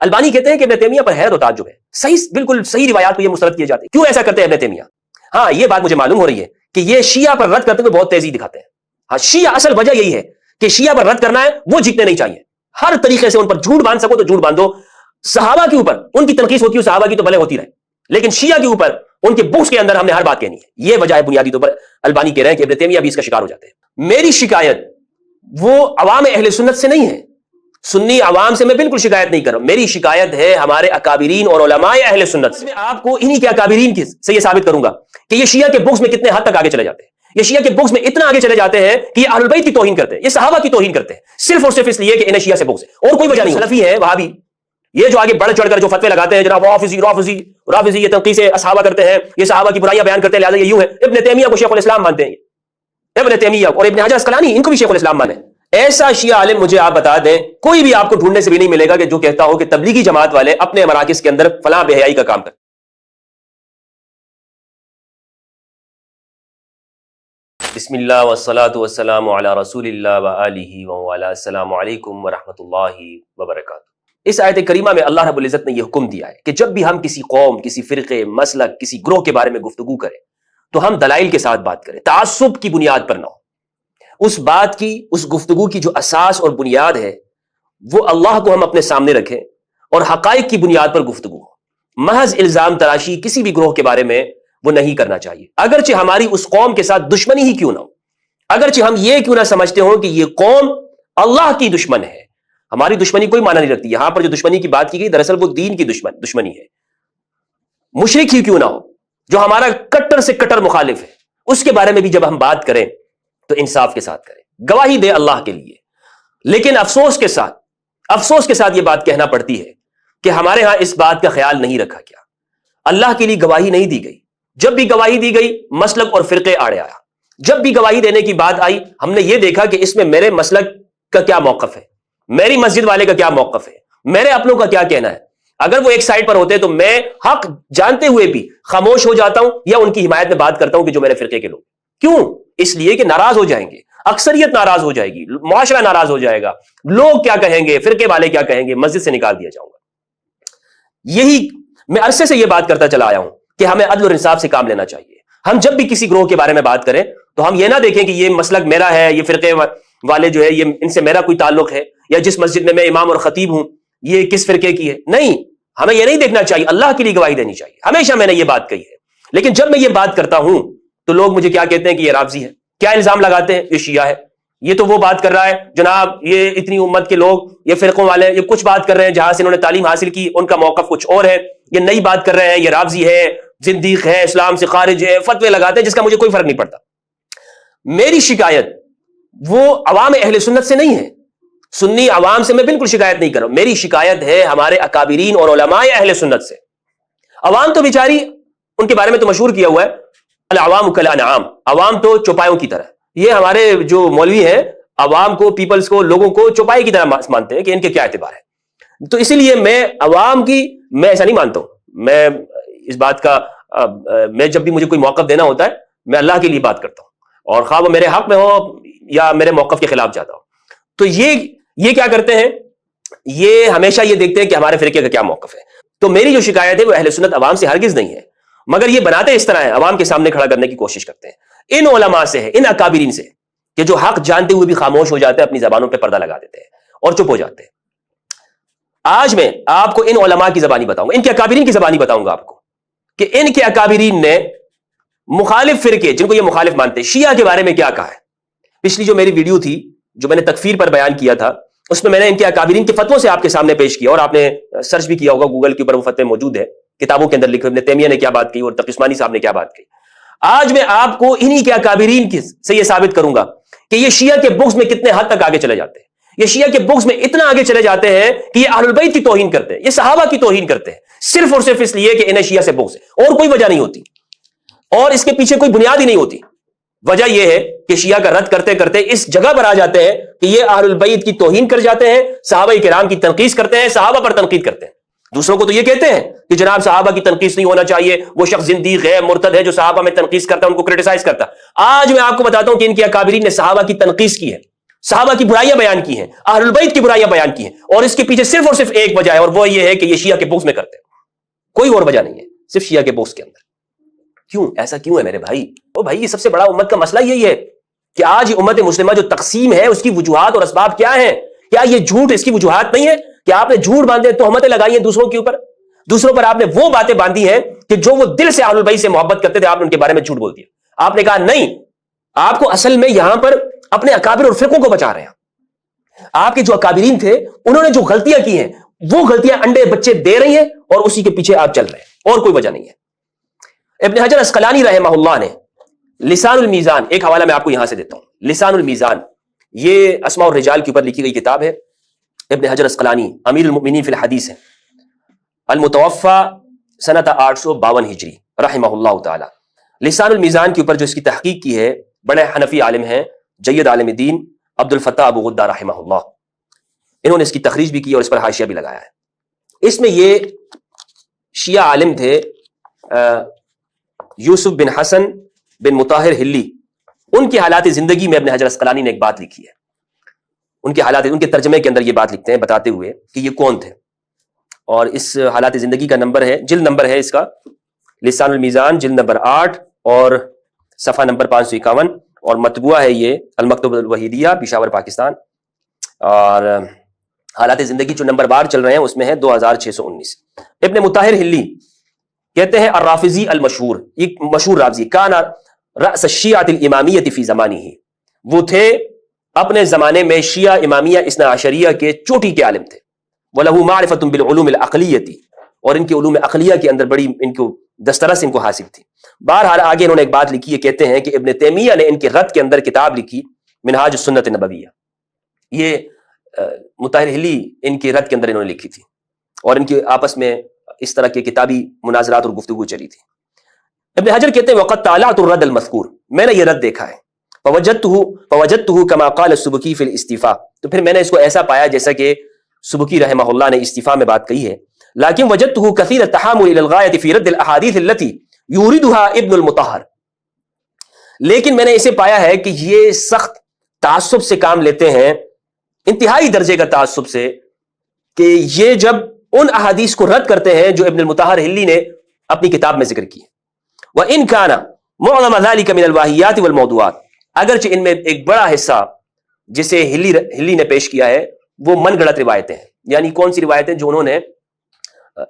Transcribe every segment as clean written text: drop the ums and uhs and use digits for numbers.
البانی کہتے ہیں کہ ابن تیمیہ پر حیرت و تعجب ہے، صحیح بالکل صحیح روایات کو یہ مسترد کیے جاتے ہیں، کیوں ایسا کرتے ہیں ابن تیمیہ؟ ہاں یہ بات مجھے معلوم ہو رہی ہے کہ یہ شیعہ پر رد کرتے ہوئے بہت تیزی دکھاتے ہیں۔ ہاں شیعہ اصل وجہ یہی ہے کہ شیعہ پر رد کرنا ہے، وہ جیتنے نہیں چاہیے، ہر طریقے سے ان پر جھوٹ باندھ سکو تو جھوٹ باندھو۔ صحابہ کے اوپر ان کی تنقید ہوتی ہے، صحابہ کی تو بھلے ہوتی رہے، لیکن شیعہ کے اوپر ان کے بغض کے اندر ہم نے ہر بات کہنی ہے، یہ وجہ ہے بنیادی طور پر البانی کہہ رہے ہیں کہ ابن تیمیہ بھی اس کا شکار ہو جاتے ہیں۔ میری شکایت وہ عوام اہل سنت سے نہیں ہے، سنی عوام سے میں بالکل شکایت نہیں کر رہا ہوں، میری شکایت ہے ہمارے اکابرین اور علماء اہل سنت سے۔ میں آپ کو انہی کے اکابرین سے یہ ثابت کروں گا کہ یہ شیعہ کے بغض میں کتنے حد تک آگے چلے جاتے ہیں، یہ شیعہ کے بغض میں اتنا آگے چلے جاتے ہیں کہ یہ اہل البیت کی توہین کرتے ہیں، یہ صحابہ کی توہین کرتے ہیں، صرف اور صرف اس لیے کہ انہیں شیعہ سے بغض ہے، اور کوئی وجہ نہیں۔ سلفی ہے وہابی، یہ جو آگے بڑھ چڑھ کر جو فتوے لگاتے ہیں جناب رافضی یہ تنقید صحابہ کرتے ہیں، یہ صحابہ کی برائیاں بیان کرتے ہیں، لہذا یہ یوں ہے۔ ابن تیمیہ کو شیخ الاسلام مانتے ہیں، ابن تیمیہ اور ابن حجر اسقلانی ان کو بھی شیخ الاسلام مانے۔ ایسا شیعہ عالم مجھے آپ بتا دیں، کوئی بھی آپ کو ڈھونڈنے سے بھی نہیں ملے گا کہ جو کہتا ہو کہ تبلیغی جماعت والے اپنے مراکز کے اندر فلاں بے حیائی کا کام کرتے۔ بسم اللہ والصلاة والسلام علی رسول اللہ وآلہ وعلی السلام علیکم ورحمۃ اللہ وبرکاتہ۔ اس آیت کریمہ میں اللہ رب العزت نے یہ حکم دیا ہے کہ جب بھی ہم کسی قوم، کسی فرقے، مسلک، کسی گروہ کے بارے میں گفتگو کریں تو ہم دلائل کے ساتھ بات کریں، تعصب کی بنیاد پر نہ ہو۔ اس بات کی، اس گفتگو کی جو اساس اور بنیاد ہے وہ اللہ کو ہم اپنے سامنے رکھیں اور حقائق کی بنیاد پر گفتگو ہو۔ محض الزام تراشی کسی بھی گروہ کے بارے میں وہ نہیں کرنا چاہیے، اگرچہ ہماری اس قوم کے ساتھ دشمنی ہی کیوں نہ ہو، اگرچہ ہم یہ کیوں نہ سمجھتے ہوں کہ یہ قوم اللہ کی دشمن ہے، ہماری دشمنی کوئی معنی نہیں رکھتی۔ یہاں پر جو دشمنی کی بات کی گئی دراصل وہ دین کی دشمنی ہے، مشرک ہی کیوں نہ ہو جو ہمارا کٹر سے کٹر مخالف ہے، اس کے بارے میں بھی جب ہم بات کریں تو انصاف کے ساتھ کریں، گواہی دے اللہ کے لیے۔ لیکن افسوس کے ساتھ یہ بات کہنا پڑتی ہے کہ ہمارے ہاں اس بات کا خیال نہیں رکھا گیا، اللہ کے لیے گواہی نہیں دی گئی۔ جب بھی گواہی دی گئی مسلک اور فرقے آڑے آیا، جب بھی گواہی دینے کی بات آئی ہم نے یہ دیکھا کہ اس میں میرے مسلک کا کیا موقف ہے، میری مسجد والے کا کیا موقف ہے، میرے اپنوں کا کیا کہنا ہے۔ اگر وہ ایک سائڈ پر ہوتے تو میں حق جانتے ہوئے بھی خاموش ہو جاتا ہوں یا ان کی حمایت میں بات کرتا ہوں کہ جو میرے فرقے کے لوگ۔ کیوں؟ اس لیے کہ ناراض ہو جائیں گے، اکثریت ناراض ہو جائے گی، معاشرہ ناراض ہو جائے گا، لوگ کیا کہیں گے، فرقے والے کیا کہیں گے، مسجد سے نکال دیا جاؤں گا۔ یہی میں عرصے سے یہ بات کرتا چلا آیا ہوں کہ ہمیں عدل اور انصاف سے کام لینا چاہیے۔ ہم جب بھی کسی گروہ کے بارے میں بات کریں تو ہم یہ نہ دیکھیں کہ یہ مسلک میرا ہے، یہ فرقے والے جو ہے یہ ان سے میرا کوئی تعلق ہے، یا جس مسجد میں میں امام اور خطیب ہوں یہ کس فرقے کی ہے۔ نہیں، ہمیں یہ نہیں دیکھنا چاہیے، اللہ کے لیے گواہی دینی چاہیے۔ ہمیشہ میں نے یہ بات کہی ہے، لیکن جب میں یہ بات کرتا ہوں تو لوگ مجھے کیا کہتے ہیں کہ یہ رافضی ہے، کیا الزام لگاتے ہیں، یہ شیعہ ہے، یہ تو وہ بات کر رہا ہے جناب، یہ اتنی امت کے لوگ، یہ فرقوں والے یہ کچھ بات کر رہے ہیں جہاں سے انہوں نے تعلیم حاصل کی، ان کا موقف کچھ اور ہے، یہ نئی بات کر رہے ہیں، یہ رافضی ہے، زندیق ہے، اسلام سے خارج ہے، فتوے لگاتے ہیں جس کا مجھے کوئی فرق نہیں پڑتا۔ میری شکایت وہ عوام اہل سنت سے نہیں ہے، سنی عوام سے میں بالکل شکایت نہیں کر رہا ہوں، میری شکایت ہے ہمارے اکابرین اور علماء اہل سنت سے۔ عوام تو بیچاری، ان کے بارے میں تو مشہور کیا ہوا ہے العوام کالانعام، عوام تو چوپایوں کی طرح۔ یہ ہمارے جو مولوی ہیں عوام کو، پیپلز کو، لوگوں کو چوپائے کی طرح مانتے ہیں کہ ان کے کیا اعتبار ہے۔ تو اسی لیے میں عوام کی، میں ایسا نہیں مانتا ہوں، میں اس بات کا میں جب بھی مجھے کوئی موقف دینا ہوتا ہے میں اللہ کے لیے بات کرتا ہوں، اور خواہ وہ میرے حق میں ہو یا میرے موقف کے خلاف جاتا ہو۔ تو یہ کیا کرتے ہیں، یہ ہمیشہ یہ دیکھتے ہیں کہ ہمارے فرقے کا کیا موقف ہے۔ تو میری جو شکایت ہے وہ اہل سنت عوام سے ہرگز نہیں ہے، مگر یہ بناتے اس طرح ہیں، عوام کے سامنے کھڑا کرنے کی کوشش کرتے ہیں۔ ان علماء سے ہے، ان اکابرین سے کہ جو حق جانتے ہوئے بھی خاموش ہو جاتے ہیں، اپنی زبانوں پہ پردہ لگا دیتے ہیں اور چپ ہو جاتے ہیں۔ آج میں آپ کو ان علماء کی زبانی بتاؤں گا، ان کے اکابرین کی زبانی بتاؤں گا آپ کو کہ ان کے اکابرین نے مخالف فرقے جن کو یہ مخالف مانتے ہیں شیعہ کے بارے میں کیا کہا ہے۔ پچھلی جو میری ویڈیو تھی جو میں نے تکفیر پر بیان کیا تھا اس میں نے ان کے اکابرین کے فتووں سے آپ کے سامنے پیش کیا، اور آپ نے سرچ بھی کیا ہوگا گوگل کے اوپر، وہ فتوے موجود ہے، کتابوں کے اندر لکھے، ابن تیمیہ نے کیا بات کی اور تقی عثمانی صاحب نے کیا بات کی۔ آج میں آپ کو انہی کے اکابرین سے یہ ثابت کروں گا کہ یہ شیعہ کے بغض میں کتنے حد تک آگے چلے جاتے ہیں۔ یہ شیعہ کے بغض میں اتنا آگے چلے جاتے ہیں کہ یہ اہل البیت کی توہین کرتے ہیں، یہ صحابہ کی توہین کرتے ہیں، صرف اور صرف اس لیے کہ انہیں شیعہ سے بغض ہے، اور کوئی وجہ نہیں ہوتی، اور اس کے پیچھے کوئی بنیاد ہی نہیں ہوتی۔ وجہ یہ ہے کہ شیعہ کا رد کرتے کرتے اس جگہ پر آ جاتے ہیں کہ یہ اہل البیت کی توہین کر جاتے ہیں، صحابہ کرام کی تنقید کرتے ہیں، صحابہ پر تنقید کرتے ہیں۔ دوسروں کو تو یہ کہتے ہیں کہ جناب صحابہ کی تنقید نہیں ہونا چاہیے، وہ شخص زندیق ہے، مرتد ہے جو صحابہ میں تنقید کرتا ہے، ان کو کرٹیسائز کرتا ہے۔ آج میں آپ کو بتاتا ہوں کہ ان کے اکابرین نے صحابہ کی تنقید کی ہے، صحابہ کی برائیاں بیان کی ہیں، اہل البیت کی برائیاں بیان کی ہیں، اور اس کے پیچھے صرف اور صرف ایک وجہ ہے، اور وہ یہ ہے کہ یہ شیعہ کے بوکس میں کرتے ہیں، کوئی اور وجہ نہیں ہے، صرف شیعہ کے بوکس کے اندر۔ کیوں ایسا کیوں ہے میرے بھائی؟ او بھائی، یہ سب سے بڑا امت کا مسئلہ یہی ہے کہ آج امت مسلمہ جو تقسیم ہے اس کی وجوہات اور اسباب کیا ہیں؟ کیا یہ جھوٹ اس کی وجوہات نہیں ہے کہ آپ نے جھوٹ باندھے، تہمتیں لگائی ہیں دوسروں کے اوپر، دوسروں پر آپ نے وہ باتیں باندھی ہیں کہ جو وہ دل سے اہل البیت سے محبت کرتے تھے، آپ نے ان کے بارے میں جھوٹ بول دیا۔ آپ نے کہا نہیں، آپ کو اصل میں یہاں پر اپنے اکابر اور فرقوں کو بچا رہے ہیں۔ آپ کے جو اکابرین تھے انہوں نے جو غلطیاں کی ہیں وہ غلطیاں انڈے بچے دے رہی ہیں، اور اسی کے پیچھے آپ چل رہے ہیں، اور کوئی وجہ نہیں ہے۔ ابن حجر اسقلانی رحمہ اللہ نے لسان المیزان، ایک حوالہ میں آپ کو یہاں سے دیتا ہوں، لسان المیزان، یہ اسماء الرجال کے اوپر لکھی گئی کتاب ہے، ابن حجر اسقلانی امیر المؤمنین فی الحدیث ہے، المتوفی سنۃ 852 ہجری رحمہ اللہ تعالی۔ لسان المیزان کے اوپر جو اس کی تحقیق کی ہے بڑے حنفی عالم ہیں، جید عالم دین عبد الفتاح ابو غدہ رحمہ اللہ، انہوں نے اس کی تخریج بھی کی اور اس پر حاشیہ بھی لگایا ہے۔ اس میں یہ شیعہ عالم تھے یوسف بن حسن بن مطہر ہلی، ان کی حالات زندگی میں ابن حجر اسقلانی نے ایک بات لکھی ہے، ان کے حالات، ان کے ترجمے کے اندر یہ بات لکھتے ہیں بتاتے ہوئے کہ یہ کون تھے، اور اس حالات زندگی کا نمبر ہے، جلد نمبر ہے اس کا لسان المیزان، جلد نمبر 8 اور صفحہ نمبر 551، اور مطبوعہ ہے یہ المکتبۃ الوحیدیہ پشاور پاکستان، اور حالات زندگی جو نمبر بار چل رہے ہیں اس میں ہے 2619۔ ابن مطہر ہلی کہتے ہیں الرافضی المشہور، ایک مشہور رافضی، کان رأس الشیعۃ الامامیۃ فی زمانہ، وہ تھے اپنے زمانے میں شیعہ امامیہ اثنا عشریہ کے چوٹی کے عالم تھے، وَلَهُ مَعْرِفَةٌ بِالْعُلُومِ الْعَقْلِيَّةِ، اور ان کے علوم عقلیہ کے اندر بڑی ان کو دسترس ان کو حاصل تھی۔ بہرحال آگے انہوں نے ایک بات لکھی ہے، کہتے ہیں کہ ابن تیمیہ نے ان کے رد کے اندر کتاب لکھی منہاج السنت النبویہ، یہ مطہر ہلی ان کے رد کے اندر انہوں نے لکھی تھی، اور ان کے آپس میں اس طرح کے کتابی مناظرات اور گفتگو چلی تھی۔ ابن حجر کہتے ہیں وقد طالعت الرد المذکور، میں نے یہ رد دیکھا ہے، فوجدته كما قال السبکی فی الاستیفاء، تو پھر میں نے اس کو ایسا پایا جیسا کہ سبکی رحمہ اللہ نے استیفاء میں بات کہی ہے، لیکن وجدته كثير التحامل الى الغایۃ فی رد الاحادیث التي یوردها ابن المطہر، لیکن میں نے اسے پایا ہے کہ یہ سخت تعصب سے کام لیتے ہیں، انتہائی درجے کا تعصب سے، کہ یہ جب ان احادیث کو رد کرتے ہیں جو ابن المطہر ہلی نے اپنی کتاب میں ذکر کی ہے، وَإِنْ كَانَ مُعْظَمَ ذَلِكَ مِنَ الْوَاحِيَاتِ وَالْمَوْضُوعَاتِ، اگرچہ ان میں ایک بڑا حصہ جسے ہلی نے پیش کیا ہے وہ من گڑت روایتیں ہیں، یعنی کون سی روایتیں جو انہوں نے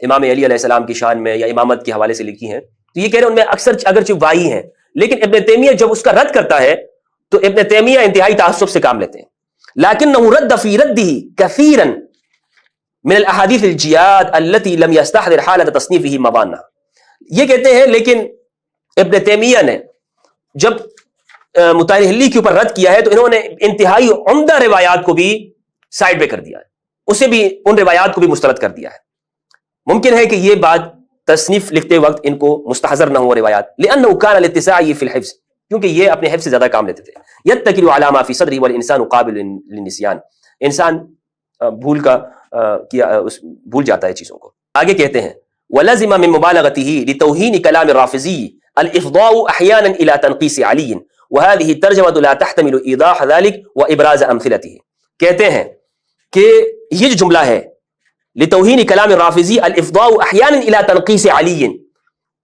امام علی علیہ السلام کی شان میں یا امامت کے حوالے سے لکھی ہیں، تو یہ کہہ رہے ہیں ان میں اکثر اگرچہ واہی ہیں، لیکن ابن تیمیہ جب اس کا رد کرتا ہے تو ابن تیمیہ انتہائی تعصب سے کام لیتے ہیں، لَكِنَّهُ رَدَّ فِي رَدِّهِ كَثِيرًا من الاحادیث الجیاد التي لم يستحضر حالت تصنیفه موانع، یہ کہتے ہیں لیکن ابن تیمیہ نے جب مطہر ہلی کے اوپر رد کیا ہے تو انہوں نے انتہائی عمدہ روایات کو بھی سائڈ پہ کر دیا ہے، اسے بھی ان روایات کو بھی مسترد کر دیا ہے۔ ممکن ہے کہ یہ بات تصنیف لکھتے وقت ان کو مستحضر نہ ہو روایات، لأنه كان الاتساع في الحفظ، کیونکہ یہ اپنے حفظ سے زیادہ کام لیتے تھے، يتكل على ما في صدره والانسان قابل للنسيان، انسان بھول جاتا ہے چیزوں کو۔ آگے کہتے ہیں وَلَزِمَ مِن مُبَالَغَتِهِ لِتَوْهِينِ كَلَامِ الرَّافِضِيِّ الْإِفْضَاءُ أَحْيَانًا إِلَى تَنْقِيصِ عَلِيٍّ وَهَذِهِ التَّرْجَمَةُ لَا تَحْتَمِلُ إِيضَاحَ ذَلِكَ وَإِبْرَازَ أَمْثِلَتِهِ، کہتے ہیں کہ یہ جو جملہ ہے لِتَوْهِينِ كَلَامِ الرَّافِضِيِّ الْإِفْضَاءُ أَحْيَانًا إِلَى تَنْقِيصِ عَلِيٍّ،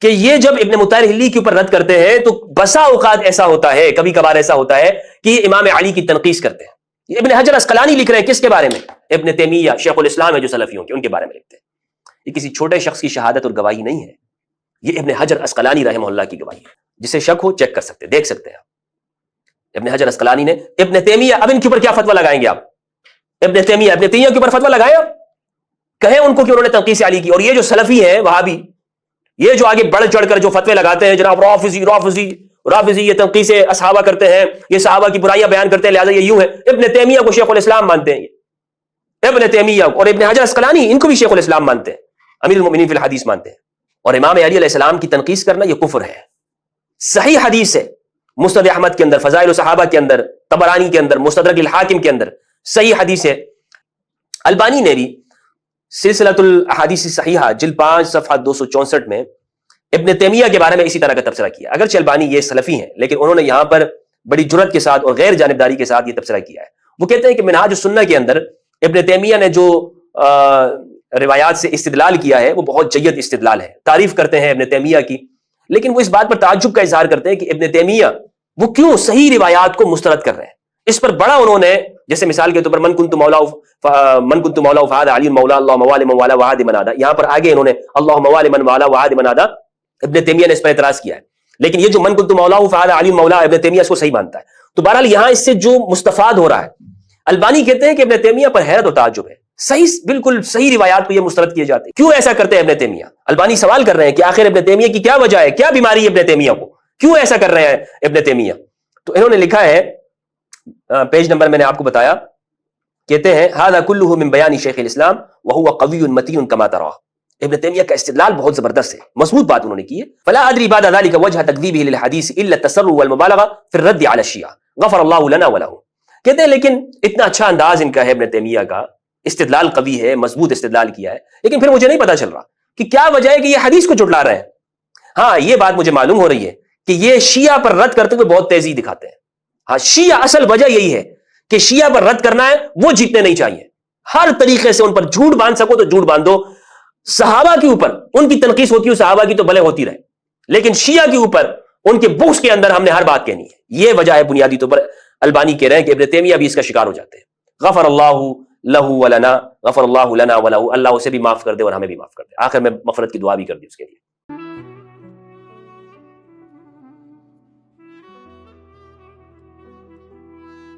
کہ یہ جب ابن مطہر ہلی کے اوپر رد کرتے ہیں تو بسا اوقات ایسا ہوتا ہے، کبھی کبھار ایسا ہوتا ہے کہ یہ امام علی کی تنقیص کرتے ہیں۔ یہ ابن حجر اسقلانی لکھ رہے ہیں کس کے بارے میں؟ ابن تیمیہ شیخ الاسلام ہے جو سلفیوں کے، ان کے بارے میں لکھتے ہیں۔ یہ کسی چھوٹے شخص کی شہادت اور گواہی نہیں ہے، یہ ابن حجر اسقلانی رحمہ اللہ کی گواہی ہے، جسے شک ہو چیک کر سکتے ہیں، دیکھ سکتے ہیں ابن حجر اسقلانی نے ابن تیمیہ، اب ان کے اوپر کیا فتویٰ لگائیں گے آپ؟ ابن تیمیہ کے اوپر فتویٰ لگائیں آپ، کہیں ان کو کہ انہوں نے تنقیص علی کی، اور یہ جو سلفی ہیں وہابی، یہ جو آگے بڑھ چڑھ کر جو فتوے لگاتے ہیں جناب رافضی یہ تنقیص اصحابہ کرتے ہیں، یہ صحابہ کی برائیاں بیان کرتے ہیں لہذا یہ یوں ہے، ابن تیمیہ کو شیخ الاسلام مانتے ہیں، یہ ابن تیمیہ اور ابن حجر اسقلانی ان کو بھی شیخ الاسلام مانتے ہیں، امیر المؤمنین فی الحدیث مانتے ہیں، اور امام علی علیہ السلام کی تنقیص کرنا یہ کفر ہے۔ صحیح حدیث ہے مسند احمد کے اندر، فضائل الصحابہ کے اندر، طبرانی کے اندر، مستدرک الحاکم کے اندر صحیح حدیث ہے۔ البانی نے بھی سلسلۃ الاحادیث الصحیحہ جلد 5 صفحہ 264 میں ابن تیمیہ کے بارے میں اسی طرح کا تبصرہ کیا، اگرچہ البانی یہ سلفی ہیں لیکن انہوں نے یہاں پر بڑی جرأت کے ساتھ اور غیر جانبداری کے ساتھ یہ تبصرہ کیا ہے، وہ کہتے ہیں کہ منہاج السنہ کے اندر ابن تیمیہ نے جو روایات سے استدلال کیا ہے وہ بہت جید استدلال ہے، تعریف کرتے ہیں ابن تیمیہ کی، لیکن وہ اس بات پر تعجب کا اظہار کرتے ہیں کہ ابن تیمیہ وہ کیوں صحیح روایات کو مسترد کر رہے ہیں۔ اس پر بڑا انہوں نے، جیسے مثال کے طور پر من کنت مولا فہذا علی مولا اللہ موال من والا وعاد من عادا، یہاں پر آگے انہوں نے اللہ موال من والا وعاد من عادا، ابن تیمیہ نے اس پر اعتراض کیا ہے، لیکن یہ جو من کنت مولا فہذا علی مولا ابن تیمیہ اس کو صحیح مانتا ہے۔ تو بہرحال یہاں اس سے جو مستفاد ہو رہا ہے، البانی کہتے ہیں کہ ابن تیمیہ پر حیرت و تعجب ہے، صحیح بالکل صحیح روایات کو یہ مسترد کیے جاتے ہیں، کیوں ایسا کرتے ہیں ابن تیمیہ؟ البانی سوال کر رہے ہیں کہ آخر ابن تیمیہ کی کیا وجہ ہے، کیا بیماری ہے ابن تیمیہ کو، کیوں ایسا کر رہے ہیں ابن تیمیہ؟ تو انہوں نے لکھا ہے، پیج نمبر میں نے آپ کو بتایا، کہتے ہیں هذا كله من بیان شیخ الاسلام وهو قوی متین كما ترى۔ ابن تیمیہ کا استدلال بہت زبردست ہے، مضبوط بات انہوں نے کی ہے۔ فلا ادری بعد ذلك وجه تكذيبه للحديث الا التسرع والمبالغه في الرد على الشيعة غفر الله لنا وله۔ کہتے ہیں لیکن اتنا اچھا انداز ان کا ہے ابن تیمیہ کا، استدلال قوی ہے، مضبوط استدلال کیا ہے، لیکن پھر مجھے نہیں پتا چل رہا کہ کیا وجہ ہے کہ یہ حدیث کو جھٹلا رہے ہیں۔ ہاں یہ بات مجھے معلوم ہو رہی ہے کہ یہ شیعہ پر رد کرتے ہوئے بہت تیزی دکھاتے ہیں۔ ہاں شیعہ اصل وجہ یہی ہے کہ شیعہ پر رد کرنا ہے، وہ جیتنے نہیں چاہیے، ہر طریقے سے ان پر جھوٹ باندھ سکو تو جھوٹ باندھو۔ صحابہ کے اوپر ان کی تنقیص ہوتی ہے، صحابہ کی تو بھلے ہوتی رہے، لیکن شیعہ کے اوپر ان کے بغض کے اندر ہم نے ہر بات کہنی ہے۔ یہ وجہ ہے بنیادی طور پر البانی کہہ رہے ہیں کہ ابن تیمیہ بھی اس کا شکار ہو جاتے ہیں۔ غفر اللہ لہ ولنا، غفر اللہ لنا ولہ، اللہ اسے بھی معاف کر دے اور ہمیں بھی معاف کر دے۔ آخر میں مغفرت کی دعا بھی کر دی اس کے لیے۔